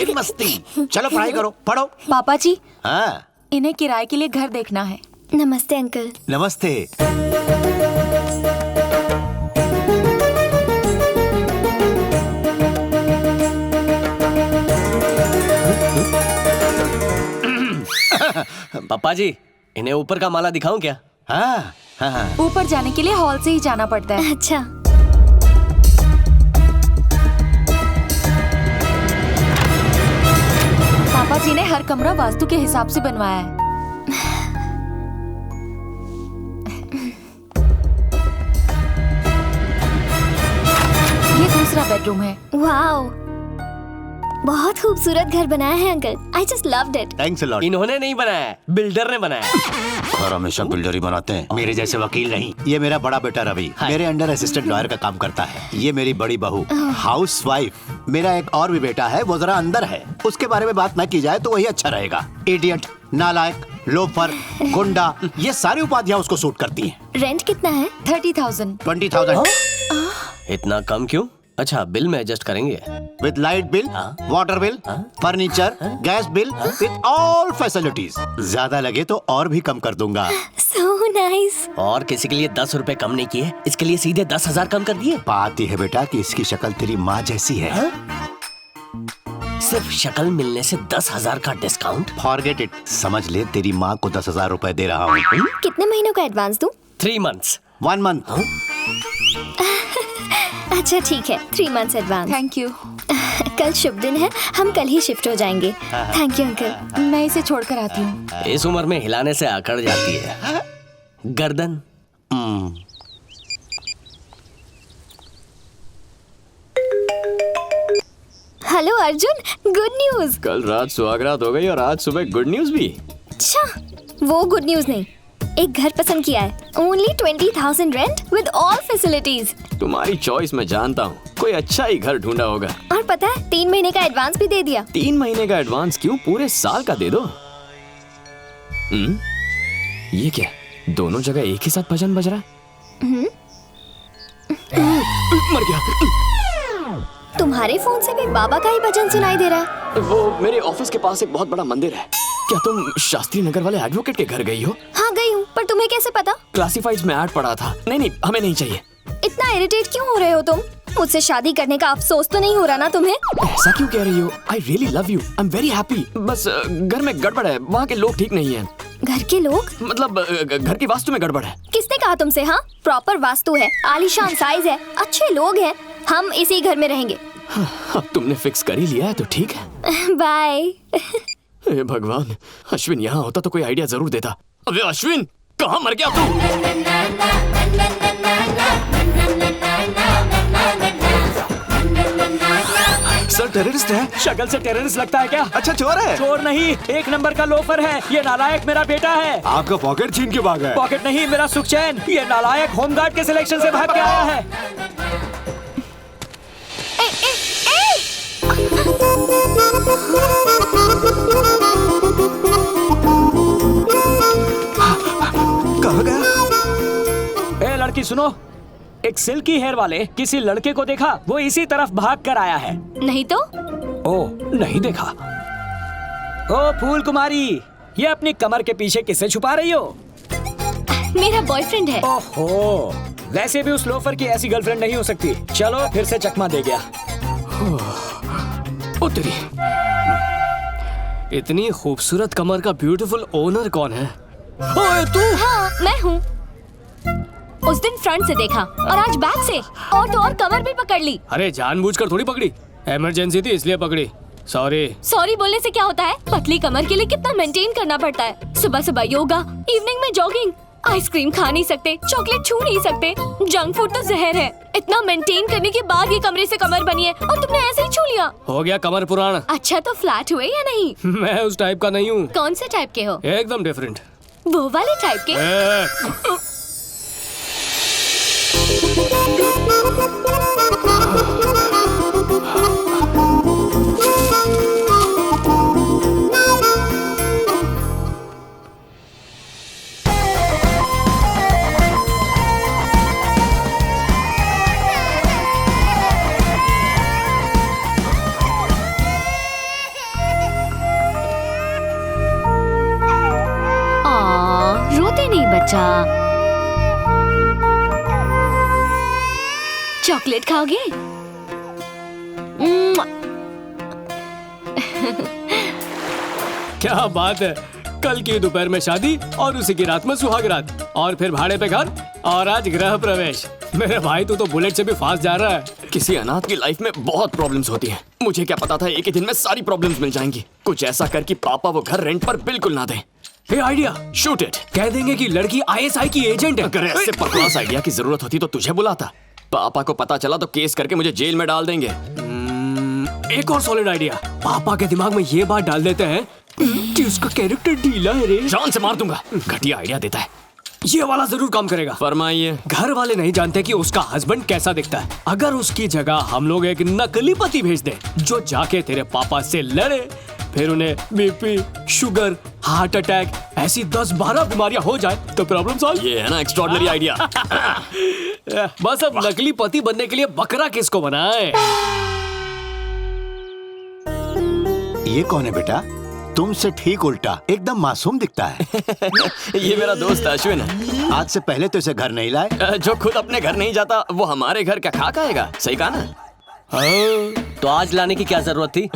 फिर मस्ती। चलो पढ़ाई करो, पढ़ो। पापा जी, हाँ इन्हें किराए के लिए घर देखना है। नमस्ते अंकल। नमस्ते। पापा जी, इन्हें ऊपर का माला दिखाऊं क्या? हाँ हाँ। ऊपर जाने के लिए हॉल से ही जाना पड़ता है। अच्छा। पापा जी ने हर कमरा वास्तु के हिसाब से बनवाया है। ये दूसरा बेडरूम है। वाओ, बहुत खूबसूरत घर बनाया है uncle. I just loved it. Thanks a lot. इन्होंने नहीं बनाया, बिल्डर ने बनाया। और हमेशा बिल्डर ही बनाते हैं, मेरे जैसे वकील नहीं। ये मेरा बड़ा बेटा रवि मेरे अंडर असिस्टेंट लॉयर का काम करता है। ये मेरी बड़ी बहू हाउस वाइफ। मेरा एक और भी बेटा है, वो जरा अंदर है। उसके बारे में बात न की जाए तो वही अच्छा रहेगा। इडियट, नालायक, लोफर, गुंडा, ये सारी उपाधियां उसको सूट करती हैं। रेंट कितना है? 30,000। 20,000 इतना कम क्यों? अच्छा, बिल में एडजस्ट करेंगे। With light bill, water bill, furniture, gas bill, with all facilities. ज्यादा लगे तो और भी कम कर दूंगा। So nice। और किसी के लिए 10 रुपए कम नहीं किए, इसके लिए सीधे 10,000 कम कर दिए। बात यह है बेटा कि इसकी शक्ल तेरी माँ जैसी है। सिर्फ शक्ल मिलने से 10,000 का डिस्काउंट? Forget it. समझ ले तेरी माँ को 10,000 रुपए दे रहा हूँ। कितने महीनों का एडवांस दूं? 3 months। 1 month। अच्छा ठीक है, 3 months एडवांस। Thank you. कल शुभ दिन है, हम कल ही शिफ्ट हो जाएंगे। Thank you uncle. मैं इसे छोड़कर आती हूँ। इस उम्र में हिलाने से अकड़ जाती है गर्दन। Hello Arjun, good news. कल रात सुहागरात हो गई और आज सुबह गुड न्यूज भी। अच्छा, वो गुड न्यूज नहीं, एक घर पसंद किया है। Only 20,000 rent with all facilities. तुम्हारी चॉइस मैं जानता हूँ, कोई अच्छा ही घर ढूंढा होगा। और पता है 3 महीने का एडवांस भी दे दिया। 3 महीने का एडवांस क्यों, पूरे साल का दे दो। ये क्या, दोनों जगह एक ही साथ भजन बज रहा है। मर गया। तुम्हारे फोन से भी बाबा का ही भजन सुनाई दे रहा है। वो मेरे ऑफिस के पास एक बहुत बड़ा मंदिर है। क्या तुम शास्त्री नगर वाले एडवोकेट के घर गई हो? हाँ गई हूँ, पर तुम्हें कैसे पता? क्लासिफाइड्स में ऐड पड़ा था। नहीं, हमें नहीं चाहिए। इतना इरिटेट क्यों हो रहे हो तुम? मुझसे शादी करने का अफसोस तो नहीं हो रहा ना तुम्हें? ऐसा क्यों कह रही हो? I really love you, I am very happy. बस घर में गड़बड़ है, वहाँ के लोग ठीक नहीं हैं। घर के लोग? मतलब घर की वास्तु में गड़बड़ है। किसने कहा तुमसे? हाँ, प्रॉपर वास्तु है, आलीशान साइज है, अच्छे लोग हैं। हम इसी घर में रहेंगे। अब तुमने फिक्स कर ही लिया है तो ठीक है। बाय। हे भगवान, अश्विन यहाँ होता तो कोई आइडिया जरूर देता। अबे अश्विन, कहाँ मर गया तू? सर टेररिस्ट है। शक्ल से टेररिस्ट लगता है क्या? अच्छा चोर है। चोर नहीं, 1 नंबर का लोफर है। ये नालायक मेरा बेटा है। आपका पॉकेट छीन के भागा है। पॉकेट नहीं, मेरा सुखचैन। ये नालायक होमगार्ड के सिलेक्शन से भाग के आया है। कहाँ गया? ए लड़की सुनो, एक सिल्की हेयर वाले किसी लड़के को देखा, वो इसी तरफ भाग कर आया है। नहीं तो? ओ, नहीं देखा। ओ फूल कुमारी, ये अपनी कमर के पीछे किसे छुपा रही हो? मेरा बॉयफ्रेंड है। ओहो, वैसे भी उस लोफर की ऐसी गर्लफ्रेंड नहीं हो सकती। चलो फिर से चकमा दे गया। ओ तेरी, इतनी खूबसूरत कमर का ब्यूटीफुल ओनर कौन है? ओए तू? हाँ, मैं हूँ। उस दिन फ्रंट से देखा और आज बैक से, और तो और कमर भी पकड़ ली। अरे जानबूझकर थोड़ी पकड़ी, इमरजेंसी थी इसलिए पकड़ी। सॉरी बोलने से क्या होता है? पतली कमर के लिए कितना मेंटेन करना पड़ता है। सुबह सुबह योगा, इवनिंग में जॉगिंग, आइसक्रीम खा नहीं सकते, चॉकलेट छू नहीं सकते, जंक फूड तो जहर है। इतना मेंटेन करने के बाद ये कमरे से कमर बनी है और तुमने ऐसे ही छू लिया। हो गया कमर पुराना। अच्छा तो फ्लैट हुए या नहीं? मैं उस टाइप का नहीं हूँ। कौन से टाइप के हो? एकदम डिफरेंट। वो वाले टाइप के? बच्चा। चॉकलेट खाओगे? क्या बात है, कल की दोपहर में शादी और उसी की रात में सुहाग रात और फिर भाड़े पे घर और आज गृह प्रवेश। मेरे भाई तू तो बुलेट से भी फास्ट जा रहा है। किसी अनाथ की लाइफ में बहुत प्रॉब्लम्स होती हैं। मुझे क्या पता था एक ही दिन में सारी प्रॉब्लम्स मिल जाएंगी। कुछ ऐसा कर कि पापा वो घर रेंट पर बिल्कुल ना दें। ये आइडिया, शूट इट। कह देंगे कि लड़की ISI की एजेंट है। अगर ऐसे बकवास आइडिया की जरूरत होती तो तुझे बुलाता। पापा को पता चला तो केस करके मुझे जेल में डाल देंगे। एक और सॉलिड आइडिया, पापा के दिमाग में ये बात डाल देते हैं कि उसका कैरेक्टर ढीला है रे। जान से मार दूंगा। घटिया आइडिया देता है। ये वाला जरूर काम करेगा। फरमाइए। घर वाले नहीं जानते कि उसका हस्बैंड कैसा दिखता है। अगर उसकी जगह हम लोग एक नकली पति भेज दें जो जाके तेरे पापा से लड़े, फिर उन्हें BP, शुगर, हार्ट अटैक ऐसी 10-12 बीमारियां हो जाए तो प्रॉब्लम सॉल्व। ये है ना एक्स्ट्रॉर्डिनरी आइडिया। बस अब नकली पति बनने के लिए बकरा किसको बनाए? ये कौन है बेटा? तुमसे ठीक उल्टा, एकदम मासूम दिखता है। ये मेरा दोस्त अश्विन है। आज से पहले तो इसे घर नहीं लाए। जो खुद अपने घर नहीं जाता वो हमारे घर क्या खा खाएगा? सही कहा ना? तो आज लाने की क्या जरूरत थी?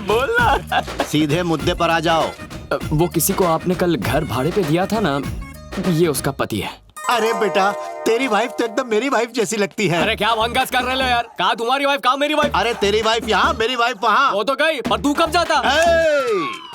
बोलना। सीधे मुद्दे पर आ जाओ। वो किसी को आपने कल घर भाड़े पे दिया था ना, ये उसका पति है। अरे बेटा, तेरी वाइफ तो एकदम मेरी वाइफ जैसी लगती है। अरे क्या भंगास कर रहे हो यार? कहा तुम्हारी वाइफ, कहा मेरी वाइफ? अरे तेरी वाइफ यहाँ, मेरी वाइफ वहाँ। वो तो गई, पर तू कब जाता?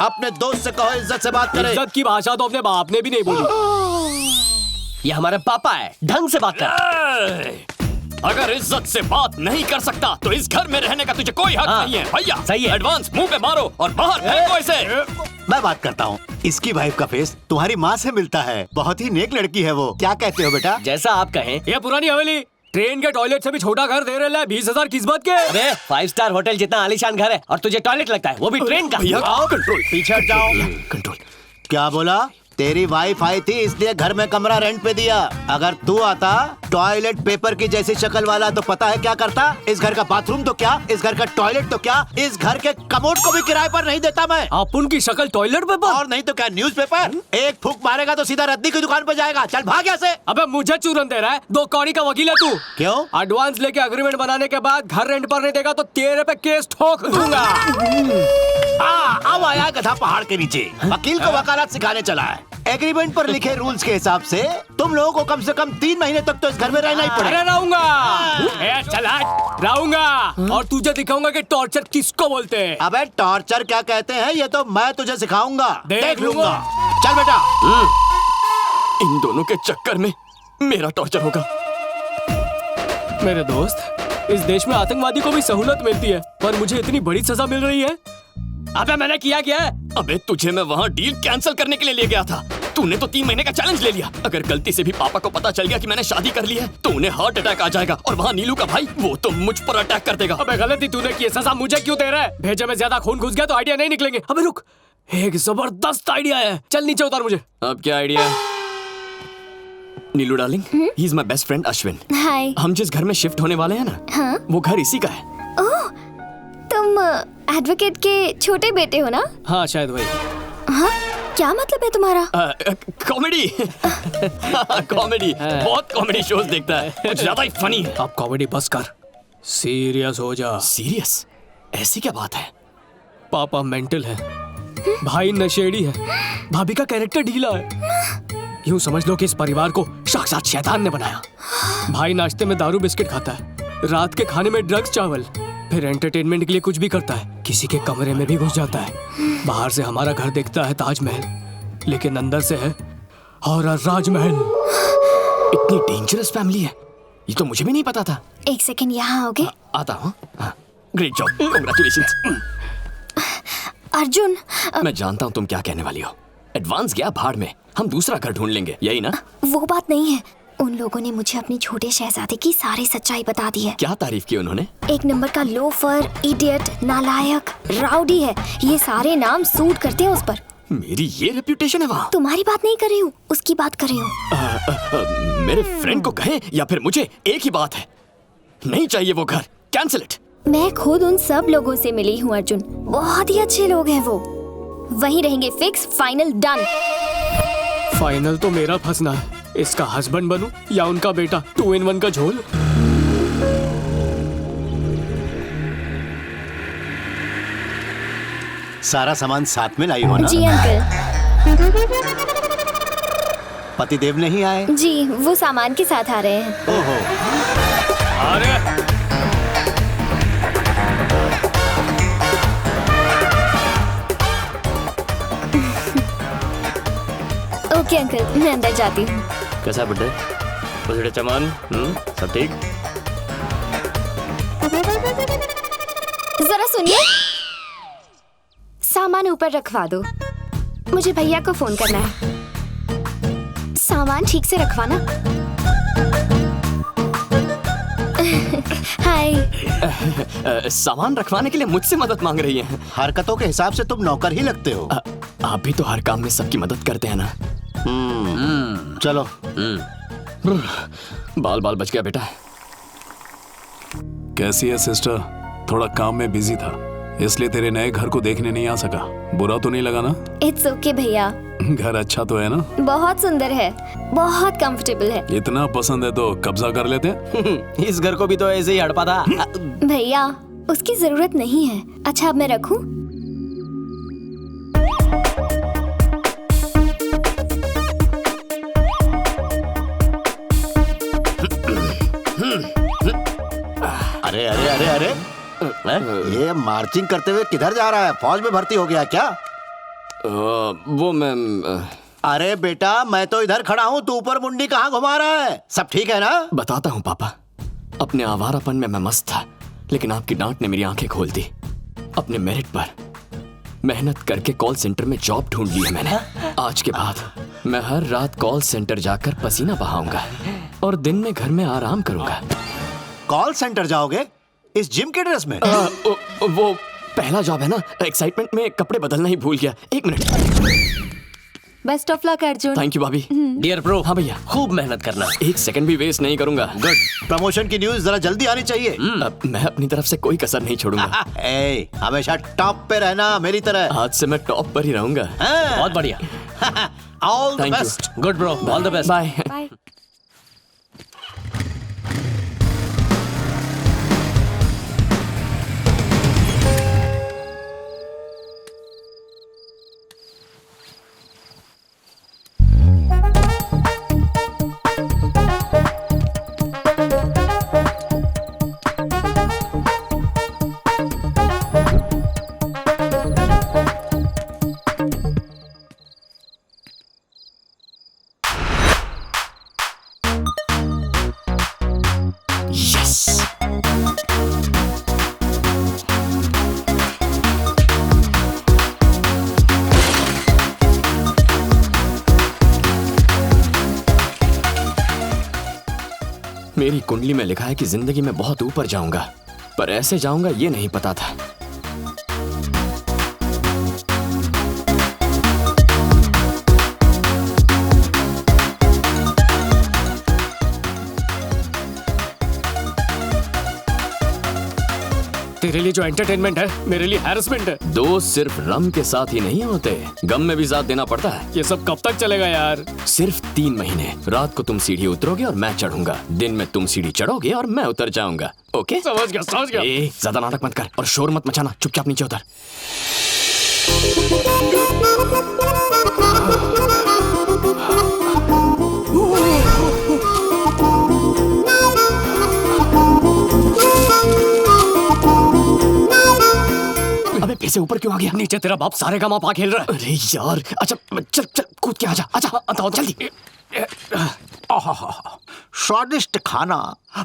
अपने दोस्त से कहो इज्जत से बात करे। इज्जत की भाषा तो अपने बाप ने भी नहीं बोली। ये हमारे पापा है, ढंग से बात कर। अगर इज्जत से बात नहीं कर सकता तो इस घर में रहने का तुझे कोई हक नहीं है। भैया सही है। एडवांस मुंह पे मारो और बाहर फेंको इसे। मैं बात करता हूँ। इसकी वाइफ का फेस तुम्हारी माँ से मिलता है। बहुत ही नेक लड़की है वो। क्या कहते हो बेटा? जैसा आप कहें। ये पुरानी हवेली ट्रेन के टॉयलेट से भी छोटा घर दे रहे हैं 20,000 किस्मत के। अरे 5 स्टार होटल जितना आलीशान घर है और तुझे टॉयलेट लगता है, वो भी ट्रेन का। कंट्रोल, पीछे हट जाओ। कंट्रोल। क्या बोला? तेरी वाइफ आई थी इसलिए घर में कमरा रेंट पे दिया। अगर तू आता टॉयलेट पेपर की जैसी शक्ल वाला तो पता है क्या करता? इस घर का बाथरूम तो क्या, इस घर का टॉयलेट तो क्या, इस घर के कमोड को भी किराए पर नहीं देता मैं। आप उनकी शक्ल टॉयलेट पेपर और नहीं तो क्या न्यूज़पेपर? एक फूंक मारेगा तो सीधा रद्दी की दुकान पर जाएगा। चल भाग यहाँ से। अबे मुझे चूरन दे रहा है? 2 कौड़ी का वकील है तू। क्यों? एडवांस लेके एग्रीमेंट बनाने के बाद घर रेंट पर नहीं देगा तो तेरे पे केस ठोक दूंगा। अब आया गधा पहाड़ के नीचे। वकील को वकालत सिखाने चला है। एग्रीमेंट पर लिखे रूल्स के हिसाब से तुम लोगों को कम से कम 3 महीने तक तो इस घर में रहना ही पड़ेगा। अरे रहूंगा, चला रहूंगा और तुझे दिखाऊंगा कि टॉर्चर किसको बोलते हैं। अबे टॉर्चर क्या कहते हैं ये तो मैं तुझे सिखाऊंगा। देख लूंगा। चल बेटा। इन दोनों के चक्कर में मेरा टॉर्चर होगा। मेरे दोस्त, इस देश में आतंकवादी को भी सहूलत मिलती है पर मुझे इतनी बड़ी सजा मिल रही है। अबे मैंने किया क्या है? अबे तुझे मैं वहाँ डील कैंसिल करने के लिए ले गया था। तूने तो 3 महीने का चैलेंज ले लिया। अगर गलती से भी पापा को पता चल गया कि मैंने शादी कर ली है तो उन्हें हार्ट अटैक आ जाएगा और वहाँ नीलू का भाई वो तो मुझ पर अटैक कर देगा। अबे गलती तूने की, सजा मुझे क्यों दे रहा है? भेजे में ज्यादा खून घुस गया तो आइडिया नहीं निकलेंगे। अबे रुक, एक जबरदस्त आइडिया है। चल नीचे उतार मुझे। अब क्या आइडिया है? Neelu darling, he is my best friend Ashwin. Hi. हम जिस घर में शिफ्ट होने वाले हैं ना, हाँ? वो घर इसी का है। ओह, तुम एडवोकेट के छोटे बेटे हो ना? हाँ शायद वही। हाँ? क्या मतलब है तुम्हारा? कॉमेडी। कॉमेडी, बहुत कॉमेडी शोज देखता है, कुछ ज्यादा ही फनी है। अब कॉमेडी बस कर, सीरियस हो जा। सीरियस? ऐसी क्या बात है? पापा मेंटल है, भाई नशेड़ी है, भाभी का कैरेक्टर ढीला है। यूं समझ लो कि इस परिवार को साक्षात शैतान ने बनाया। भाई नाश्ते में दारू बिस्किट खाता है, रात के खाने में ड्रग्स चावल, फिर एंटरटेनमेंट के लिए कुछ भी करता है। किसी के कमरे में भी घुस जाता है। बाहर से हमारा घर देखता है ताजमहल, लेकिन अंदर से है हॉरर राजमहल। इतनी डेंजरस फैमिली है, ये तो मुझे भी नहीं पता था। एक सेकंड यहाँ आओगे? आता हूँ। Great job, congratulations. अर्जुन, मैं जानता हूँ तुम क्या कहने वाली हो। एडवांस गया भाड़ में, हम दूसरा घर ढूंढ लेंगे, यही ना? वो बात नहीं है। उन लोगों ने मुझे अपनी छोटे शहजादे की सारी सच्चाई बता दी है। क्या तारीफ की उन्होंने? 1 नंबर का लोफर, इडियट, नालायक, राउडी है। ये सारे नाम सूट करते हैं उस पर। मेरी ये रेप्यूटेशन है वहाँ। तुम्हारी बात नहीं कर रही हूँ, उसकी बात कर रही हूँ। मेरे फ्रेंड को कहें या फिर मुझे, एक ही बात है, नहीं चाहिए वो घर, कैंसिल इट। मैं खुद उन सब लोगों से मिली हूँ अर्जुन, बहुत ही अच्छे लोग हैं वो। वहीं रहेंगे, फिक्स, फाइनल, डन। फाइनल तो मेरा फंसना है। इसका हस्बैंड बनूं या उनका बेटा, 2 in 1 का झोल। सारा सामान साथ में लाई हो ना? जी अंकल। पतिदेव नहीं आए? जी वो सामान के साथ आ रहे हैं। ओहो। अरे ओके अंकल, मैं अंदर जाती हूँ। कैसा बर्थडे? बर्थडे चमन, सब ठीक? जरा सुनिए। सामान ऊपर रखवा दो, मुझे भैया को फोन करना है। सामान ठीक से रखवाना। हाय। सामान रखवाने के लिए मुझसे मदद मांग रही हैं। हरकतों के हिसाब से तुम नौकर ही लगते हो। आप भी तो हर काम में सबकी मदद करते हैं ना। चलो। बाल बाल बच गया बेटा। कैसी है सिस्टर? थोड़ा काम में बिजी था, इसलिए तेरे नए घर को देखने नहीं आ सका। बुरा तो नहीं लगा ना? इट्स ओके भैया। घर अच्छा तो है ना? बहुत सुंदर है, बहुत कंफर्टेबल है। इतना पसंद है तो कब्जा कर लेते हैं। इस घर को भी तो ऐसे ही हड़पा था। भैया उसकी जरूरत नहीं है। अच्छा अब मैं रखूं? अरे अरे अरे अरे, ये मार्चिंग करते हुए किधर जा रहा है? फौज में भर्ती हो गया क्या? वो मैं अरे बेटा, मैं तो इधर खड़ा हूँ, तू ऊपर मुंडी कहाँ घुमा रहा है? सब ठीक है ना? बताता हूँ पापा। अपने आवारापन में मैं मस्त था, लेकिन आपकी डांट ने मेरी आंखें खोल दी। अपने मेरिट पर मेहनत करके कॉल सेंटर में जॉब ढूंढ ली है मैंने। आज के बाद मैं हर रात कॉल सेंटर जाकर पसीना बहाऊंगा और दिन में घर में आराम करूंगा। कॉल सेंटर जाओगे इस जिम के ड्रेस में? वो पहला जॉब है ना, एक्साइटमेंट में कपड़े बदलना ही भूल गया। 1 minute. Best of luck Arjun. Thank you भाभी। डियर प्रो, हाँ भैया, खूब मेहनत करना। 1 सेकंड भी वेस्ट नहीं करूंगा। गुड। प्रमोशन की न्यूज़ जरा जल्दी आनी चाहिए। मैं अपनी तरफ से कोई कसर नहीं छोड़ूंगा। ए, हमेशा टॉप पे रहना मेरी तरह। आज से मैं टॉप पर ही रहूंगा। बहुत बढ़िया। All the Thank you. Best. Good bro, all the best. Bye. Bye. मेरी कुंडली में लिखा है कि जिंदगी में बहुत ऊपर जाऊंगा, पर ऐसे जाऊंगा ये नहीं पता था। तेरे लिए जो एंटरटेनमेंट है, मेरे लिए हैरेसमेंट है। दोस्त सिर्फ रम के साथ ही नहीं होते, गम में भी साथ देना पड़ता है। ये सब कब तक चलेगा यार? सिर्फ 3 महीने। रात को तुम सीढ़ी उतरोगे और मैं चढ़ूंगा, दिन में तुम सीढ़ी चढ़ोगे और मैं उतर जाऊंगा। ओके? समझ गया, समझ गया। ज्यादा नाटक मत कर और शोर मत मचाना, चुपचाप नीचे उतर। अबे फिर से ऊपर क्यों आ गया? नीचे तेरा बाप सारे का मापा खेल रहा है। अरे यार, अच्छा चल चल कूद के आजा। अच्छा बताओ जल्दी। स्वादिष्ट खाना,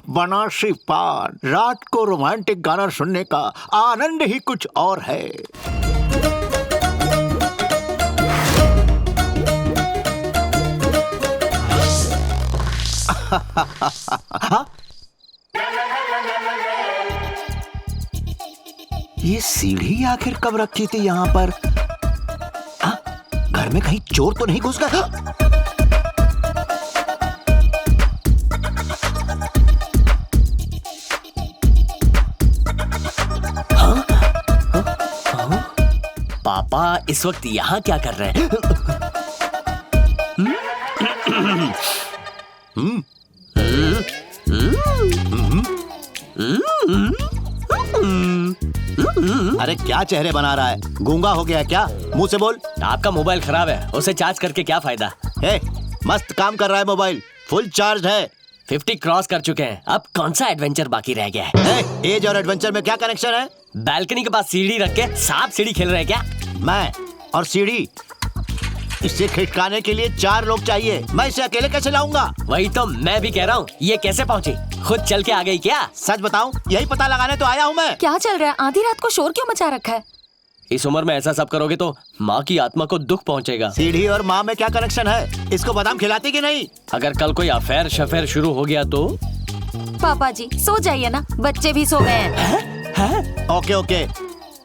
बनारसी पान, रात को रोमांटिक गाना सुनने का आनंद ही कुछ और है। ये सीढ़ी आखिर कब रखी थी यहाँ पर? घर में कहीं चोर तो नहीं घुस गया? पापा इस वक्त यहाँ क्या कर रहे हैं? अरे क्या चेहरे बना रहा है? गूंगा हो गया क्या? मुंह से बोल। आपका मोबाइल खराब है, उसे चार्ज करके क्या फायदा? ए, मस्त काम कर रहा है मोबाइल, फुल चार्ज है। 50 क्रॉस कर चुके हैं, अब कौन सा एडवेंचर बाकी रह गया है? एज और एडवेंचर में क्या कनेक्शन है? बालकनी के पास सीढ़ी रख के सांप सीढ़ी खेल रहे हैं क्या? मैं और सीढ़ी, इसे खिटकाने के लिए 4 लोग चाहिए। मैं इसे अकेले कैसे लाऊंगा? वही तो मैं भी कह रहा हूँ, ये कैसे पहुँची? खुद चल के आ गई क्या? सच बताऊं, यही पता लगाने तो आया हूँ मैं। क्या चल रहा है? आधी रात को शोर क्यों मचा रखा है? इस उम्र में ऐसा सब करोगे तो माँ की आत्मा को दुख पहुँचेगा। सीढ़ी और माँ में क्या कनेक्शन है? इसको बादाम खिलाती कि नहीं? अगर कल कोई अफेयर शफेयर शुरू हो गया तो? पापा जी सो जाइए ना, बच्चे भी सो गए हैं। ओके ओके,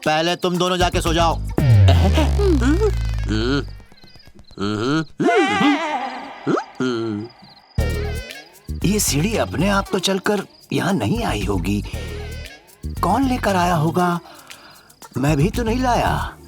पहले तुम दोनों जाके सो जाओ। ये सीढ़ी अपने आप तो चलकर यहाँ नहीं आई होगी। कौन लेकर आया होगा? मैं भी तो नहीं लाया।